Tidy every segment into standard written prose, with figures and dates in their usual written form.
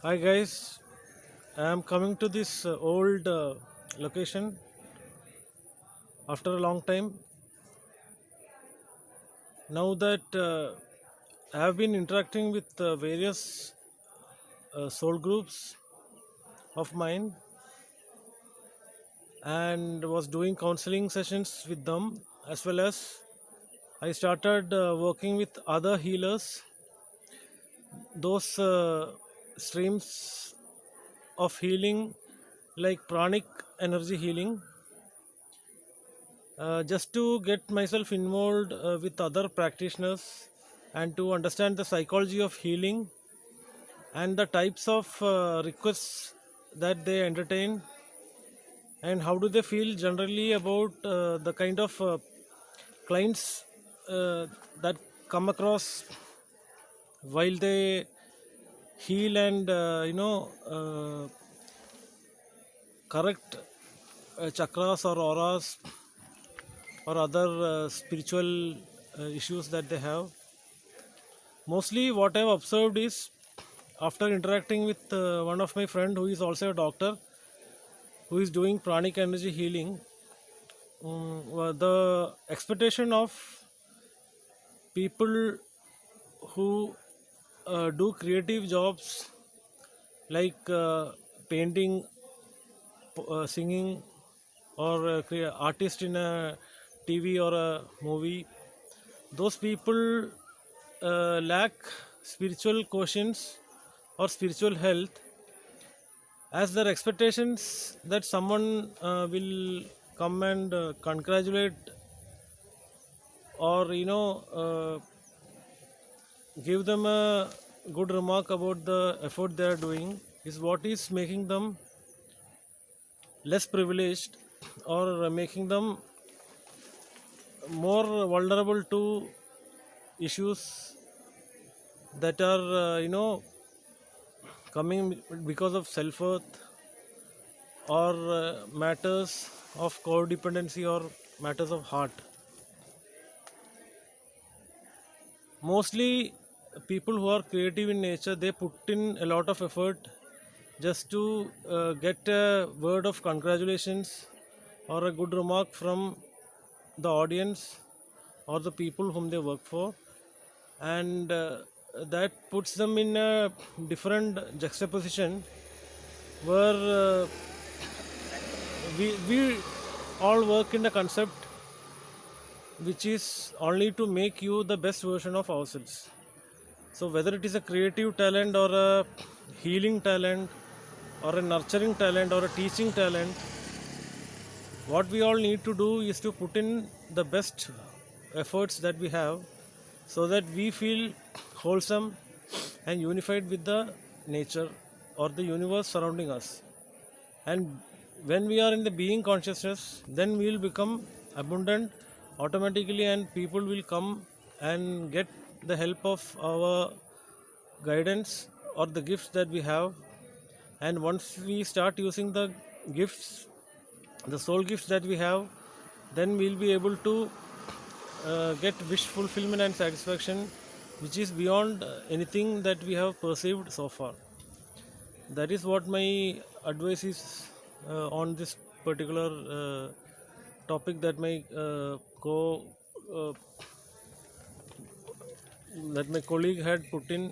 Hi guys, I am coming to this old location after a long time. Now that I have been interacting with various soul groups of mine and was doing counseling sessions with them, as well as I started working with other healers. Those streams of healing, like pranic energy healing, just to get myself involved with other practitioners and to understand the psychology of healing and the types of requests that they entertain, and how do they feel generally about the kind of clients that come across while they heal and correct chakras or auras or other spiritual issues that they have. Mostly, what I've observed is after interacting with one of my friend who is also a doctor who is doing pranic energy healing, the expectation of people who do creative jobs like painting, singing, or artist in a TV or a movie, those people lack spiritual quotients or spiritual health, as their expectations that someone will come and congratulate or give them a good remark about the effort they are doing is what is making them less privileged or making them more vulnerable to issues that are coming because of self-worth or matters of codependency or matters of heart. Mostly people who are creative in nature, they put in a lot of effort just to get a word of congratulations or a good remark from the audience or the people whom they work for, and that puts them in a different juxtaposition where we all work in a concept which is only to make you the best version of ourselves. So, whether it is a creative talent or a healing talent or a nurturing talent or a teaching talent, what we all need to do is to put in the best efforts that we have so that we feel wholesome and unified with the nature or the universe surrounding us. And when we are in the being consciousness, then we will become abundant automatically, and people will come and get the help of our guidance or the gifts that we have. And once we start using the gifts, the soul gifts that we have, then we'll be able to get wish fulfillment and satisfaction which is beyond anything that we have perceived so far. That is what my advice is on this particular topic that my uh, that my colleague had put in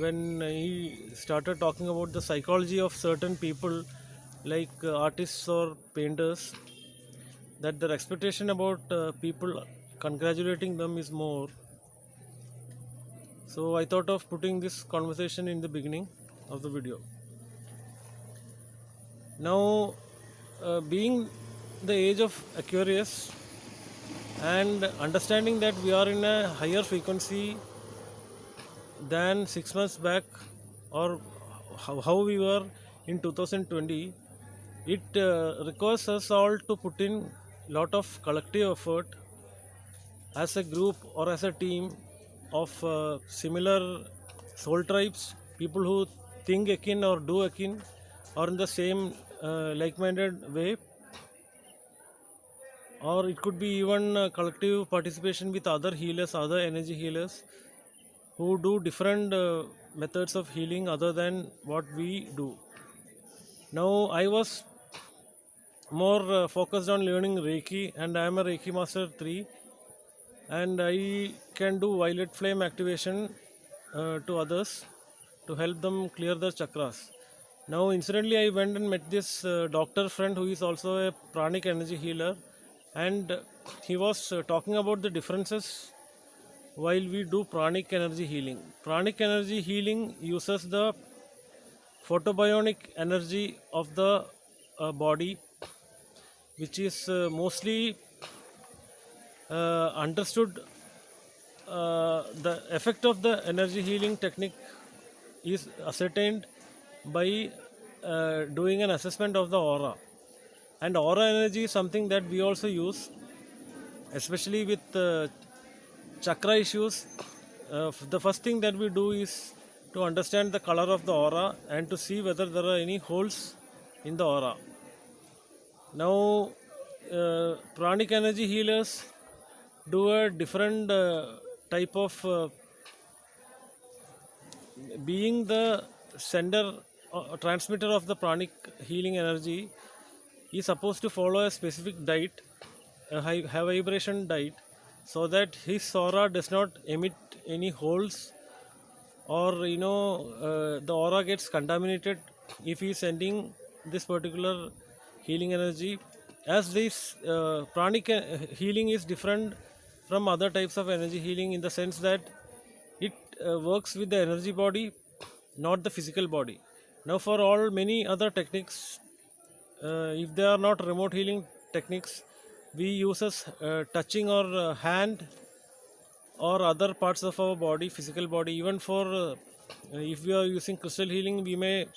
when he started talking about the psychology of certain people, like artists or painters, that their expectation about people congratulating them is more. So I thought of putting this conversation in the beginning of the video. Now, being the age of Aquarius and understanding that we are in a higher frequency than 6 months back, or how we were in 2020, it requires us all to put in lot of collective effort as a group or as a team of similar soul tribes, people who think akin or do akin or in the same like-minded way, or it could be even collective participation with other healers, other energy healers who do different methods of healing other than what we do. Now, I was more focused on learning Reiki, and I am a Reiki Master 3, and I can do violet flame activation to others to help them clear their chakras. Now, incidentally, I went and met this doctor friend who is also a pranic energy healer, and he was talking about the differences while we do pranic energy healing. Pranic energy healing uses the photobionic energy of the body, which is mostly understood. The effect of the energy healing technique is ascertained by doing an assessment of the aura. And aura energy is something that we also use, especially with chakra issues. The first thing that we do is to understand the color of the aura and to see whether there are any holes in the aura. Now, pranic energy healers do a different type of being the sender transmitter of the pranic healing energy. He is supposed to follow a specific diet, a high vibration diet, so that his aura does not emit any holes, or the aura gets contaminated if he is sending this particular healing energy. As this pranic healing is different from other types of energy healing in the sense that it works with the energy body, not the physical body. Now, for all many other techniques, if they are not remote healing techniques, we use touching or hand or other parts of our body, physical body. Even for if we are using crystal healing, we may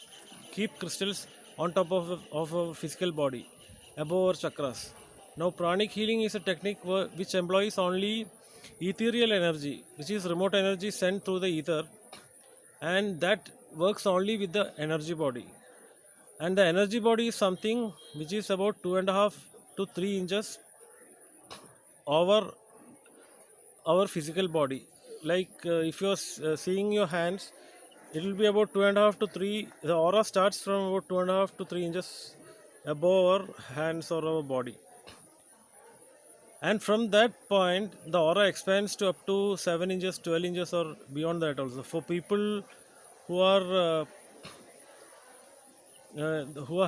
keep crystals on top of our physical body, above our chakras. Now, pranic healing is a technique which employs only ethereal energy, which is remote energy sent through the ether, and that works only with the energy body. And the energy body is something which is about 2.5 to 3 inches over our physical body. Like if you are seeing your hands, it will be about 2.5 to 3. The aura starts from about 2.5 to 3 inches above our hands or our body, and from that point the aura expands to up to 7 inches, 12 inches, or beyond that also. For people who are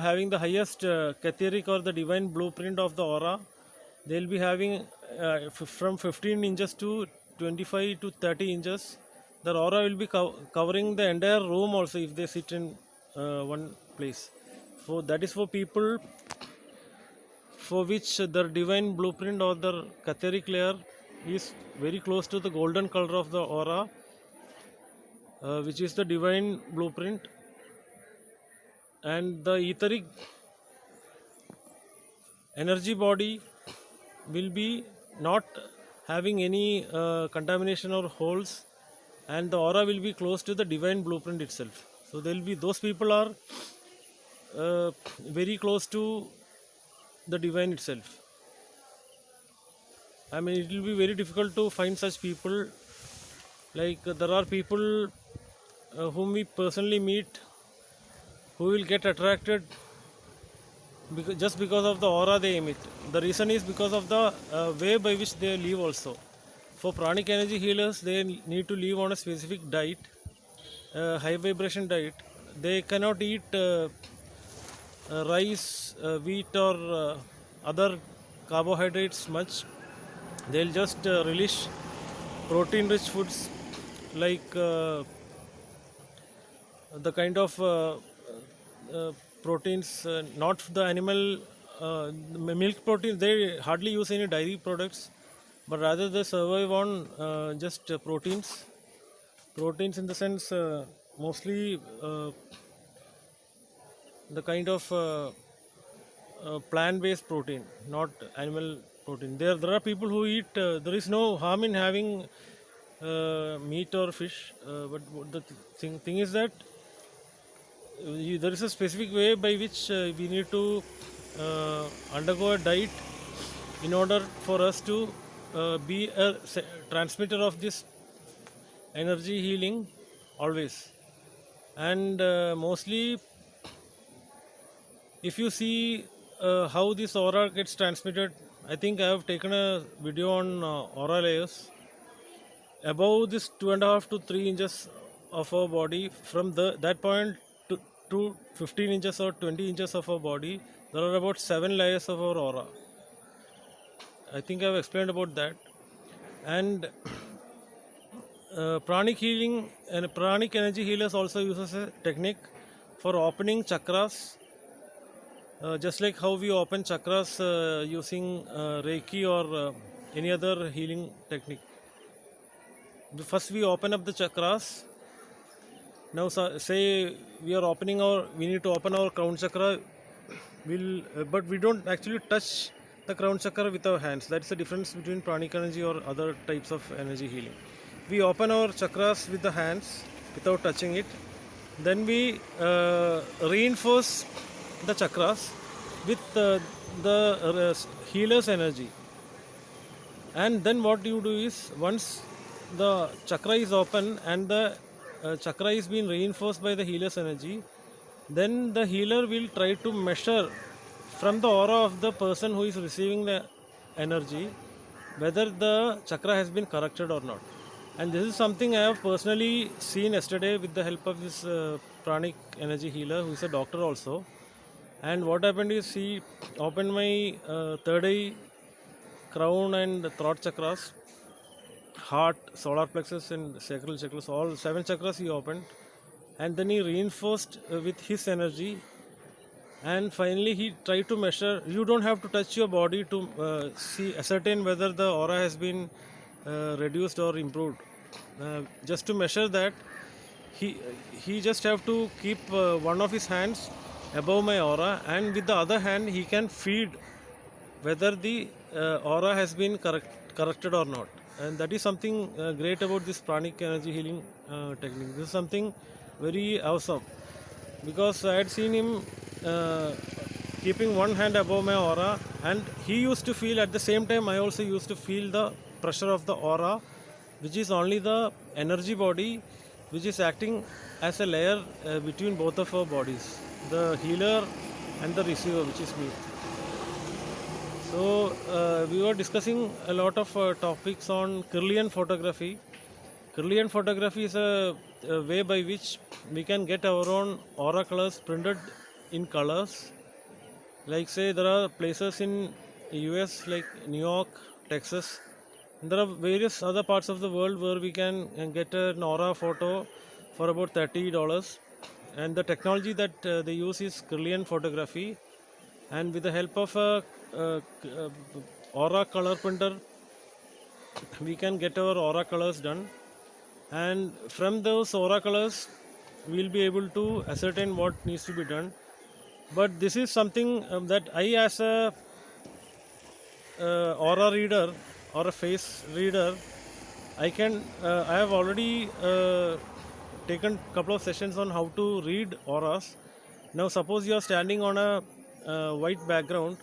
having the highest catheric or the divine blueprint of the aura, they will be having from 15 inches to 25 to 30 inches. The aura will be covering the entire room also if they sit in one place. So that is for people for which their divine blueprint or their catheric layer is very close to the golden color of the aura, which is the divine blueprint. And the etheric energy body will be not having any contamination or holes, and the aura will be close to the divine blueprint itself. So there will be, those people are very close to the divine itself. I mean, it will be very difficult to find such people. Like there are people whom we personally meet who will get attracted just because of the aura they emit. The reason is because of the way by which they live also. For pranic energy healers, they need to live on a specific diet, high vibration diet. They cannot eat rice, wheat, or other carbohydrates much. They'll just relish protein rich foods like the kind of proteins, not the animal milk protein. They hardly use any dairy products, but rather they survive on just proteins. Proteins in the sense mostly the kind of plant-based protein, not animal protein. There are people who eat. There is no harm in having meat or fish, but the thing is that there is a specific way by which we need to undergo a diet in order for us to be a transmitter of this energy healing always. And mostly, if you see how this aura gets transmitted, I think I have taken a video on aura layers. Above this 2.5 to 3 inches of our body, from that point to 15 inches or 20 inches of our body, there are about 7 layers of our aura. I think I have explained about that. And pranic healing and pranic energy healers also uses a technique for opening chakras, just like how we open chakras using Reiki or any other healing technique. First, we open up the chakras. Now, say we need to open our crown chakra. But we don't actually touch the crown chakra with our hands. That's the difference between pranic energy or other types of energy healing. We open our chakras with the hands without touching it. Then we reinforce the chakras with the healer's energy. And then what you do is, once the chakra is open and the chakra is being reinforced by the healer's energy, then the healer will try to measure from the aura of the person who is receiving the energy whether the chakra has been corrected or not. And this is something I have personally seen yesterday with the help of this pranic energy healer, who is a doctor also. And what happened is, he opened my third eye, crown and throat chakras, heart, solar plexus and sacral chakras, all 7 chakras he opened, and then he reinforced with his energy. And finally he tried to measure. You don't have to touch your body to ascertain whether the aura has been reduced or improved. Just to measure that, he just have to keep one of his hands above my aura, and with the other hand he can feed whether the aura has been corrected or not. And that is something great about this pranic energy healing technique. This is something very awesome, because I had seen him keeping one hand above my aura, and he used to feel, at the same time I also used to feel the pressure of the aura, which is only the energy body which is acting as a layer between both of our bodies, the healer and the receiver, which is me. So we were discussing a lot of topics on Kirlian photography. Kirlian photography is a way by which we can get our own aura colors printed in colors. Like, say, there are places in US like New York, Texas. And there are various other parts of the world where we can get an aura photo for about $30. And the technology that they use is Kirlian photography. And with the help of a aura color printer, we can get our aura colors done. And from those aura colors, we'll be able to ascertain what needs to be done. But this is something that I, as a aura reader or a face reader, I have already taken a couple of sessions on how to read auras. Now suppose you are standing on a white background,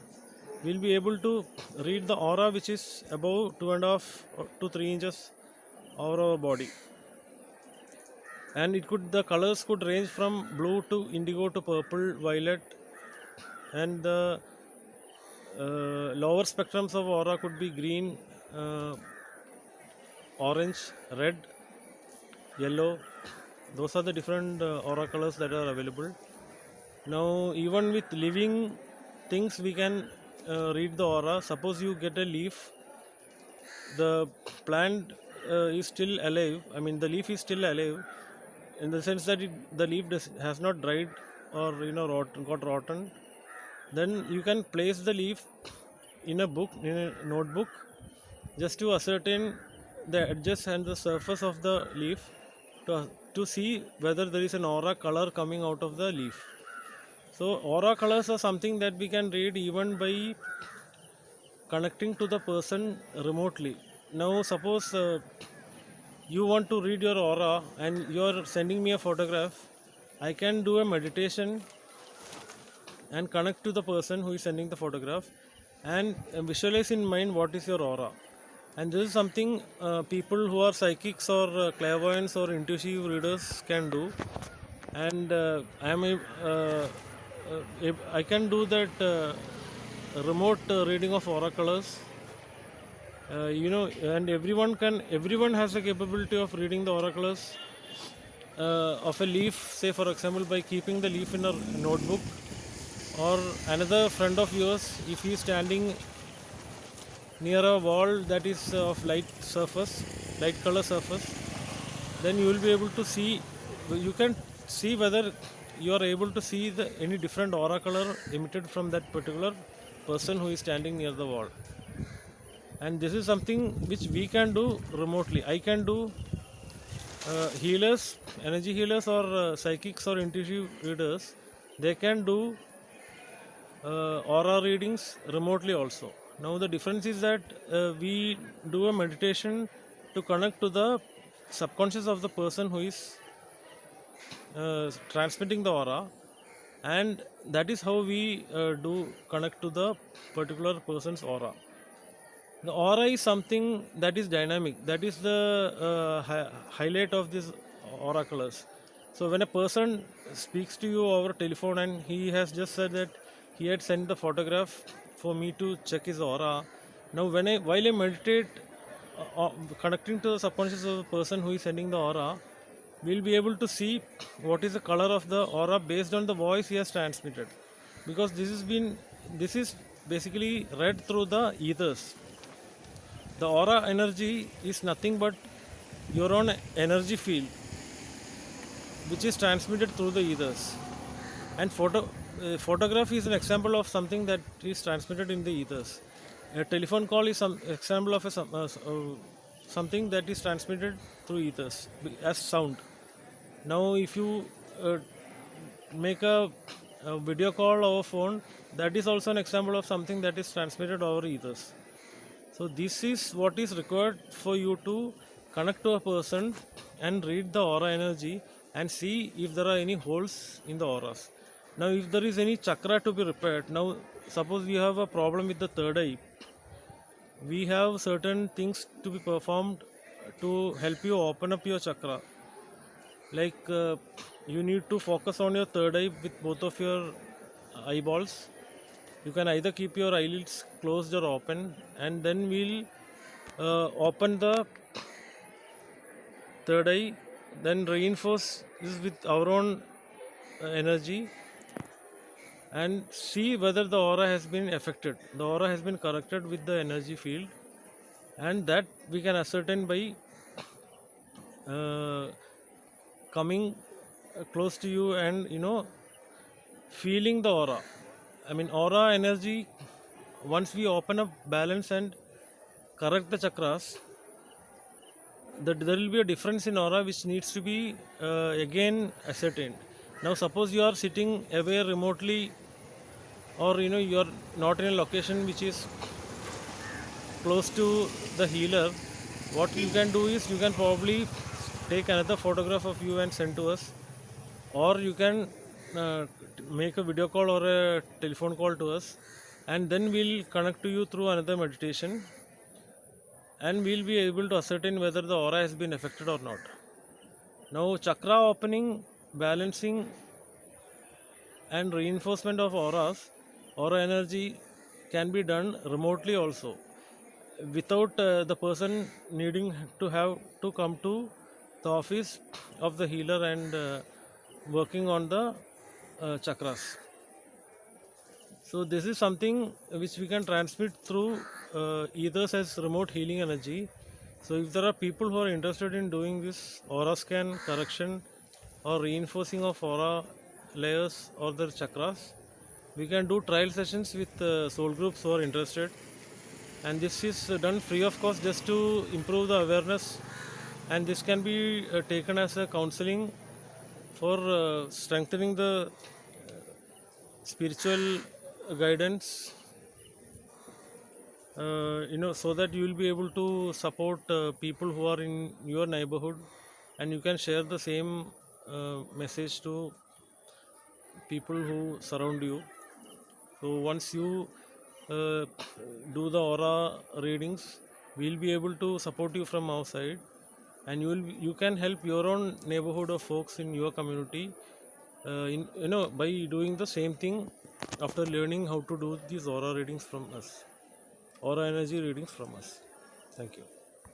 we'll be able to read the aura which is above 2.5 to 3 inches over our body. And the colors could range from blue to indigo to purple, violet, and the lower spectrums of aura could be green, orange, red, yellow. Those are the different aura colors that are available. Now, even with living things, we can read the aura. Suppose you get a leaf, the plant is still alive. I mean, the leaf is still alive, in the sense that the leaf has not dried or got rotten. Then you can place the leaf in a notebook, just to ascertain the edges and the surface of the leaf, to see whether there is an aura color coming out of the leaf. So aura colors are something that we can read even by connecting to the person remotely. Now suppose you want to read your aura and you are sending me a photograph, I can do a meditation and connect to the person who is sending the photograph and visualize in mind what is your aura. And this is something people who are psychics or clairvoyants or intuitive readers can do. and I can do that remote reading of aura colors. And everyone has the capability of reading the aura colors of a leaf, say for example by keeping the leaf in a notebook, or another friend of yours, if he is standing near a wall that is of light color surface, then you will be able to see, you can see whether you are able to see any different aura color emitted from that particular person who is standing near the wall. And this is something which we can do remotely. I can do, healers, energy healers, or psychics or intuitive readers, they can do aura readings remotely also. Now the difference is that we do a meditation to connect to the subconscious of the person who is transmitting the aura, and that is how we do connect to the particular person's aura. The aura is something that is dynamic. That is the highlight of this aura colors. So when a person speaks to you over telephone and he has just said that he had sent the photograph for me to check his aura. Now while I meditate, connecting to the subconscious of the person who is sending the aura, we'll be able to see what is the color of the aura based on the voice he has transmitted, because this is basically read through the ethers. The aura energy is nothing but your own energy field, which is transmitted through the ethers. And photograph is an example of something that is transmitted in the ethers. A telephone call is some example of something that is transmitted through ethers as sound. Now, if you make a video call over phone, that is also an example of something that is transmitted over ethers. So this is what is required for you to connect to a person and read the aura energy and see if there are any holes in the auras. Now if there is any chakra to be repaired, now suppose you have a problem with the third eye, we have certain things to be performed to help you open up your chakra. Like you need to focus on your third eye with both of your eyeballs. You can either keep your eyelids closed or open, and then we'll open the third eye, then reinforce this with our own energy and see whether the aura has been affected. The aura has been corrected with the energy field, and that we can ascertain by coming close to you and feeling the aura. I mean, aura energy, once we open up balance and correct the chakras, that there will be a difference in aura which needs to be again ascertained. Now suppose you are sitting away remotely, or you are not in a location which is close to the healer. What you can do is you can probably take another photograph of you and send to us, or you can make a video call or a telephone call to us, and then we'll connect to you through another meditation, and we'll be able to ascertain whether the aura has been affected or not. Now chakra opening, balancing and reinforcement of auras, aura energy can be done remotely also, without the person needing to have to come to the office of the healer and working on the chakras. So this is something which we can transmit through ethers as remote healing energy. So if there are people who are interested in doing this aura scan correction or reinforcing of aura layers or their chakras, we can do trial sessions with soul groups who are interested, and this is done free of cost, just to improve the awareness, and this can be taken as a counseling for strengthening the spiritual guidance, so that you will be able to support people who are in your neighborhood, and you can share the same message to people who surround you. So once you do the aura readings, we'll be able to support you from our side, and you can help your own neighborhood of folks in your community by doing the same thing after learning how to do these aura readings from us, aura energy readings from us. Thank you.